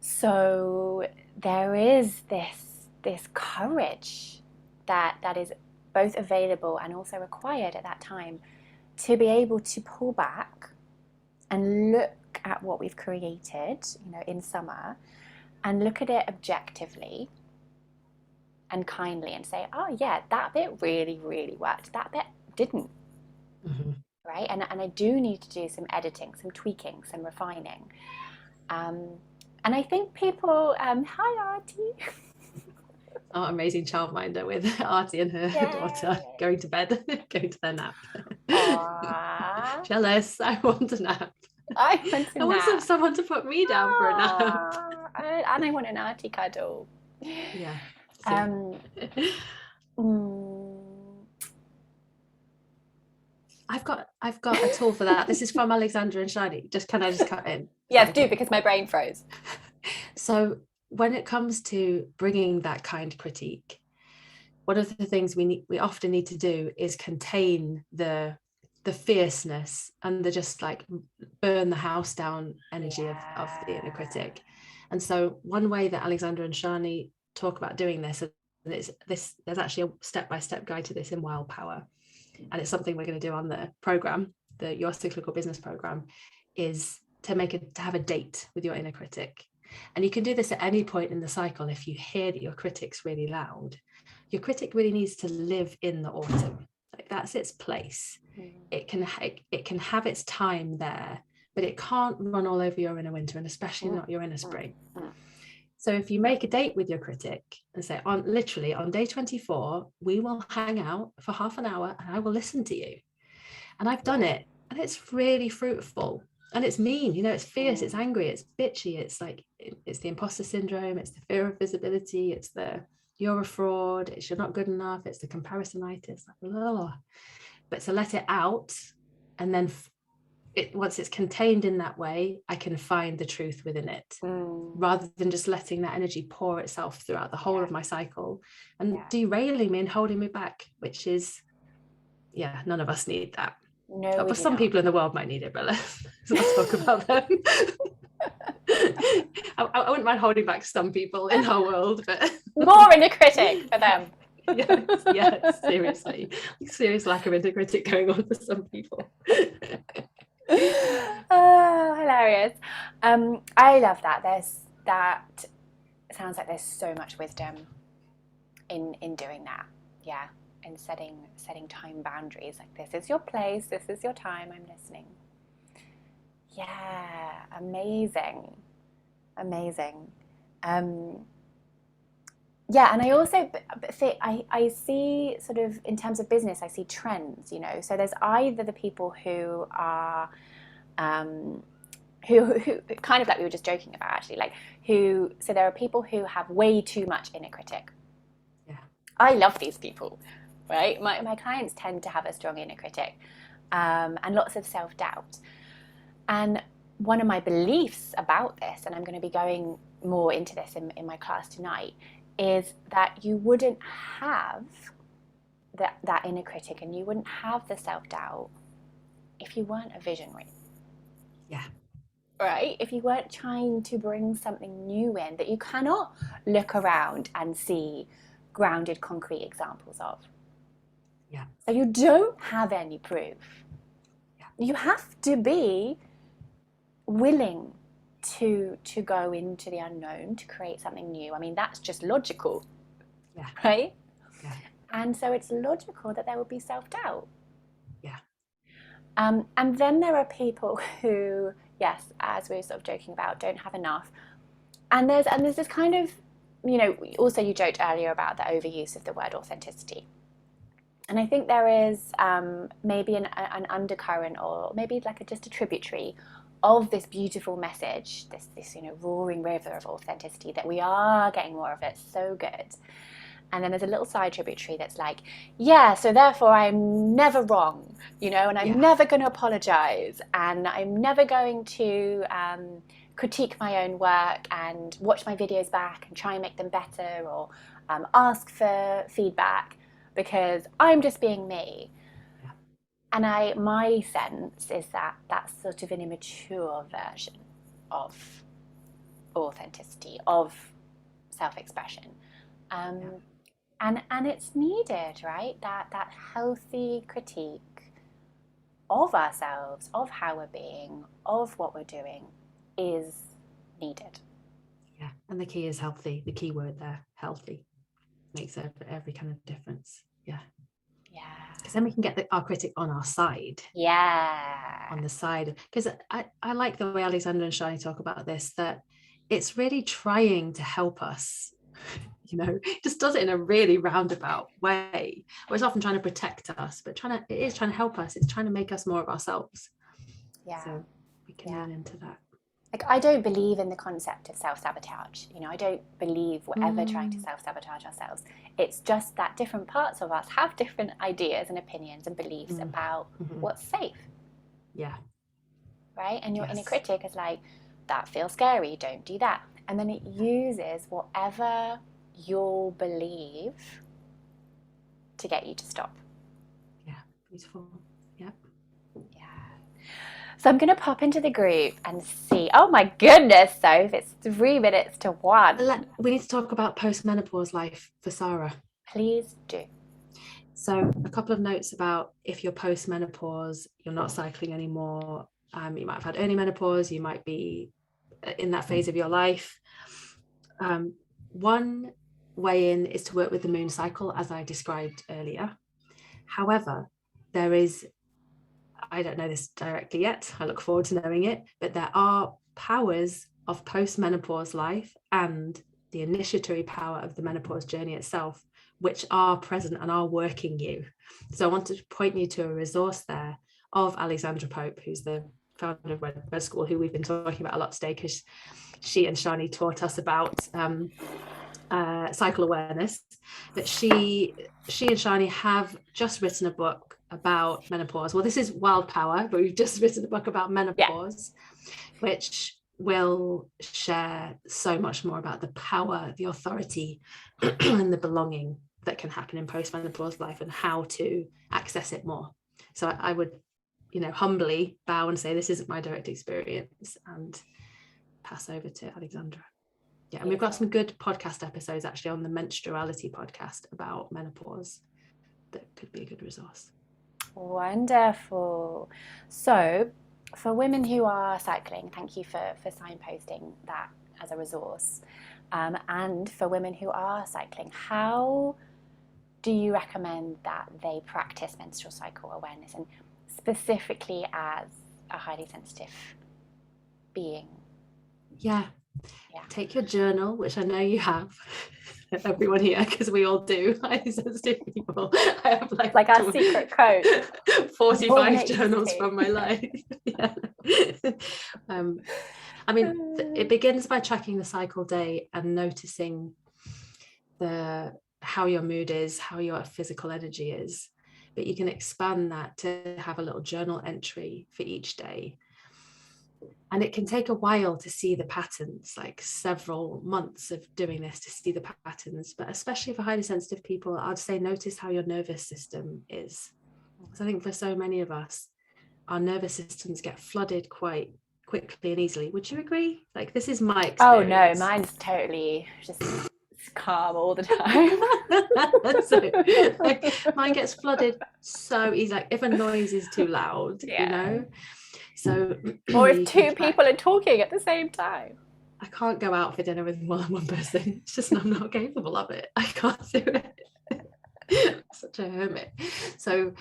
So there is this courage that is both available and also required at that time, to be able to pull back and look at what we've created, in summer, and look at it objectively and kindly, and say, oh yeah, that bit really, really worked, that bit didn't. Mm-hmm. Right? And I do need to do some editing, some tweaking, some refining. And I think people, hi Artie. Our amazing childminder with Artie and her daughter going to bed, going to their nap. Jealous. I want a nap. I want someone to put me down for a nap. And I want an Artie cuddle. Yeah. I've got a tool for that. This is from Alexandra and Shadi. Can I just cut in? Yes, do, because my brain froze. So when it comes to bringing that kind critique, one of the things we often need to do is contain the the fierceness and the just like burn the house down energy of the inner critic. And so one way that Alexandra and Shani talk about doing this, and there's actually a step-by-step guide to this in Wild Power, and it's something we're going to do on the program, your cyclical business program, is to have a date with your inner critic. And you can do this at any point in the cycle. If you hear that your critic's really loud, your critic really needs to live in the autumn. Like, that's its place. It can have its time there, but it can't run all over your inner winter, and especially not your inner spring. So if you make a date with your critic and say, on day 24, we will hang out for half an hour and I will listen to you. And I've done it, and it's really fruitful. And it's mean, it's fierce, it's angry, it's bitchy, it's like, it's the imposter syndrome, it's the fear of visibility, it's the you're a fraud, it's you're not good enough, it's the comparisonitis, like, blah, blah, blah. But to let it out, and then once it's contained in that way, I can find the truth within it, rather than just letting that energy pour itself throughout the whole of my cycle and derailing me and holding me back, which is, none of us need that. No, but some people in the world might need it, but let's not talk about them. I wouldn't mind holding back some people in our world, but more inner critic for them. yes, seriously, serious lack of inner critic going on for some people. Oh, hilarious. I love that. That sounds like there's so much wisdom in doing that. Yeah. And setting time boundaries, like, this is your place, this is your time, I'm listening. Yeah, amazing. And I also think I see, sort of in terms of business, I see trends, so there's either the people who are who kind of like we were just joking about, actually, like, so there are people who have way too much inner critic. I love these people, right? My clients tend to have a strong inner critic, and lots of self-doubt. And one of my beliefs about this, and I'm going to be going more into this in my class tonight, is that you wouldn't have that inner critic and you wouldn't have the self-doubt if you weren't a visionary. Yeah. Right? If you weren't trying to bring something new in that you cannot look around and see grounded, concrete examples of. Yeah. So you don't have any proof. Yeah. You have to be willing to go into the unknown, to create something new. I mean, that's just logical. Yeah. Right? Yeah. And so it's logical that there will be self-doubt. Yeah. And then there are people who, yes, as we were sort of joking about, don't have enough. And there's this kind of, also you joked earlier about the overuse of the word authenticity. And I think there is maybe an undercurrent, or maybe like just a tributary of this beautiful message, this roaring river of authenticity, that we are getting more of it. So good. And then there's a little side tributary that's like, so therefore I'm never wrong, and I'm never going to apologize, and I'm never going to critique my own work and watch my videos back and try and make them better, or ask for feedback, because I'm just being me. Yeah. And my sense is that that's sort of an immature version of authenticity, of self-expression. And it's needed, right? That healthy critique of ourselves, of how we're being, of what we're doing, is needed. Yeah, and the key is healthy. The key word there, healthy, makes every kind of difference. Yeah. Yeah. Because then we can get our critic on our side. Yeah. On the side. Because I like the way Alexandra and Shani talk about this, that it's really trying to help us. Just does it in a really roundabout way. Or it's often trying to protect us, but it is trying to help us. It's trying to make us more of ourselves. Yeah. So we can lean into that. Like, I don't believe in the concept of self-sabotage. I don't believe we're ever trying to self-sabotage ourselves. It's just that different parts of us have different ideas and opinions and beliefs about what's safe. Yeah. Right? And your inner critic is like, that feels scary, don't do that. And then it uses whatever you'll believe to get you to stop. Yeah, beautiful. Yeah. So I'm going to pop into the group and see. Oh my goodness, Soph, it's 3 minutes to 1. We need to talk about postmenopause life for Sarah. Please do. So a couple of notes about if you're postmenopause, you're not cycling anymore. You might have had early menopause, you might be in that phase of your life. One way in is to work with the moon cycle, as I described earlier. However, there is, I don't know this directly yet, I look forward to knowing it, but there are powers of postmenopause life and the initiatory power of the menopause journey itself, which are present and are working you. So I want to point you to a resource there of Alexandra Pope, who's the founder of Red School, who we've been talking about a lot today, because she and Shani taught us about cycle awareness. But she and Shani have just written a book about menopause. Well, this is Wild Power, but we've just written a book about menopause, which will share so much more about the power, the authority, and the belonging that can happen in postmenopause life and how to access it more. So I would, humbly bow and say this isn't my direct experience and pass over to Alexandra. Yeah, and we've got some good podcast episodes actually on the Menstruality podcast about menopause that could be a good resource. Wonderful. So for women who are cycling, thank you for signposting that as a resource. And for women who are cycling, how do you recommend that they practice menstrual cycle awareness, and specifically as a highly sensitive being? Yeah. Take your journal, which I know you have, everyone here, because we all do, highly sensitive people. I have like our secret code. 45 journals from my life. Yeah. It begins by tracking the cycle day and noticing how your mood is, how your physical energy is. But you can expand that to have a little journal entry for each day. And it can take a while to see the patterns, like several months of doing this to see the patterns. But especially for highly sensitive people, I'd say notice how your nervous system is. Because I think for so many of us, our nervous systems get flooded quite quickly and easily. Would you agree? Like, this is my experience. Oh no, mine's totally just calm all the time. So, mine gets flooded so easy. Like if a noise is too loud, So, or if two people are talking at the same time. I can't go out for dinner with more than one person. It's just I'm not capable of it. I can't do it. Such a hermit. So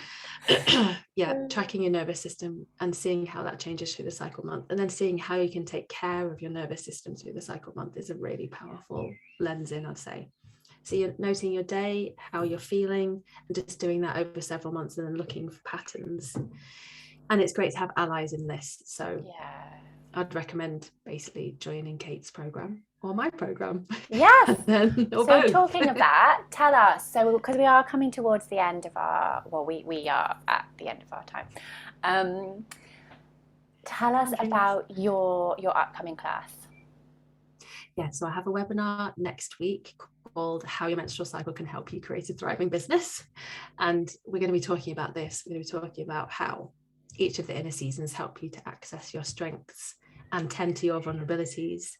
tracking your nervous system and seeing how that changes through the cycle month, and then seeing how you can take care of your nervous system through the cycle month is a really powerful lens in, I'd say. So you're noting your day, how you're feeling, and just doing that over several months and then looking for patterns. And it's great to have allies in this. So I'd recommend basically joining Kate's program or my program. Yes. So both. Talking of that, tell us. So because we are coming towards the end of we are at the end of our time. Tell us about your upcoming class. Yeah, so I have a webinar next week called How Your Menstrual Cycle Can Help You Create a Thriving Business. And we're going to be talking about this. We're going to be talking about how each of the inner seasons help you to access your strengths and tend to your vulnerabilities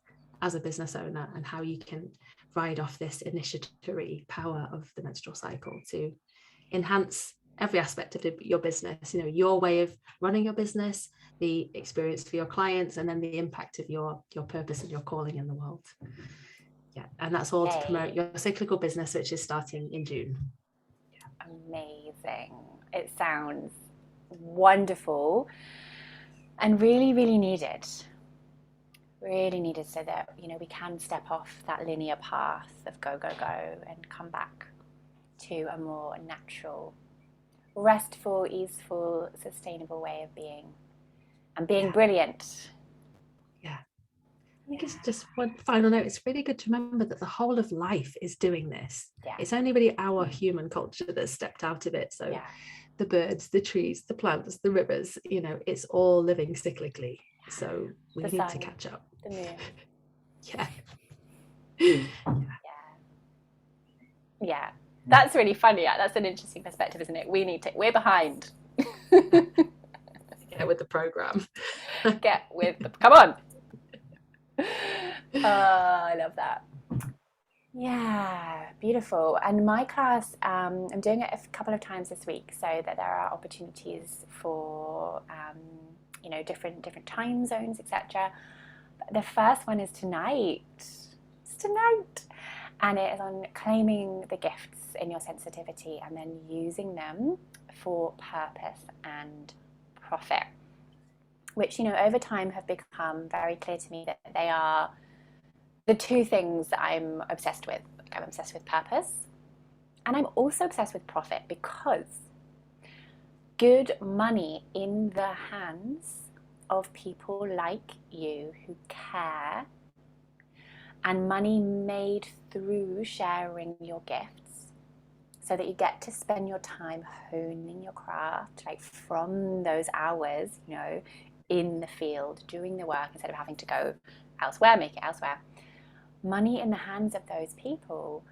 as a business owner, and how you can ride off this initiatory power of the menstrual cycle to enhance every aspect of your business, your way of running your business, the experience for your clients, and then the impact of your purpose and your calling in the world. Yeah, and that's all to promote your cyclical business, which is starting in June. Amazing. It sounds wonderful and really, really needed. Really needed, so that we can step off that linear path of go and come back to a more natural, restful, easeful, sustainable way of being and being brilliant. I think it's just one final note. It's really good to remember that the whole of life is doing this. It's only really our human culture that's stepped out of it. So the birds, the trees, the plants, the rivers, it's all living cyclically. So we need to catch up. The moon. Yeah. That's really funny. That's an interesting perspective, isn't it? We're behind. Get with the program. Get with the, come on. I love that. Yeah, beautiful. And my class, I'm doing it a couple of times this week so that there are opportunities for, different time zones, etc. The first one is tonight. It's tonight. And it is on claiming the gifts in your sensitivity and then using them for purpose and profit, which, over time have become very clear to me that they are the two things that I'm obsessed with. I'm obsessed with purpose and I'm also obsessed with profit, because good money in the hands of people like you who care, and money made through sharing your gifts so that you get to spend your time honing your craft, like from those hours, in the field, doing the work instead of having to go elsewhere, make it elsewhere. Money in the hands of those people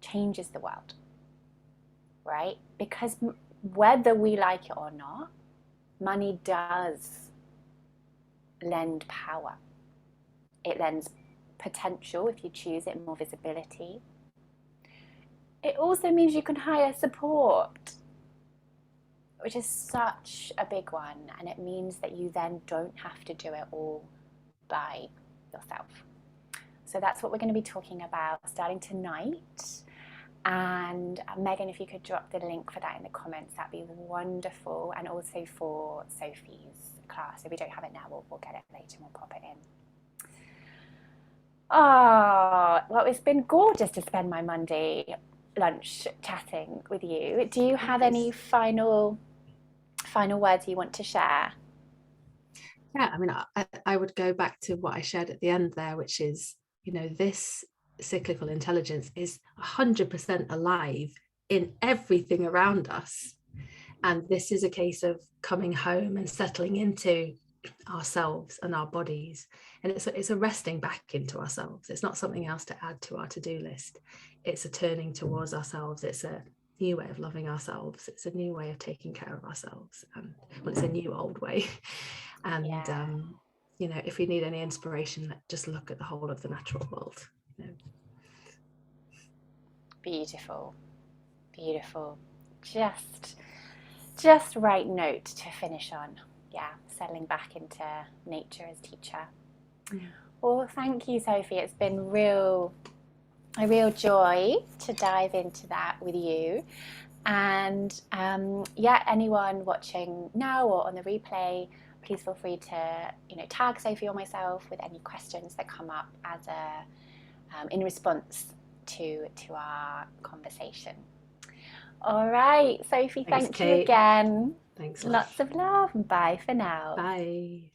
changes the world, right? Because whether we like it or not, money does lend power. It lends potential, if you choose it, more visibility. It also means you can hire support, which is such a big one. And it means that you then don't have to do it all by yourself. So that's what we're going to be talking about starting tonight. And Megan, if you could drop the link for that in the comments, that'd be wonderful. And also for Sophie's class. If we don't have it now, we'll get it later and we'll pop it in. Oh, well, it's been gorgeous to spend my Monday lunch chatting with you. Do you have any final words you want to share? Yeah, I mean, I would go back to what I shared at the end there, which is, this cyclical intelligence is 100% alive in everything around us. And this is a case of coming home and settling into ourselves and our bodies. And it's a resting back into ourselves. It's not something else to add to our to-do list. It's a turning towards ourselves. It's a new way of loving ourselves. It's a new way of taking care of ourselves. And it's a new old way. And if we need any inspiration, just look at the whole of the natural world. Beautiful. Just right note to finish on. Yeah, settling back into nature as teacher. Well, thank you, Sophie. It's been a real joy to dive into that with you. And anyone watching now or on the replay, please feel free to tag Sophie or myself with any questions that come up as in response to our conversation. All right, Sophie, thank you again. Thanks. Lots of love. Bye for now. Bye.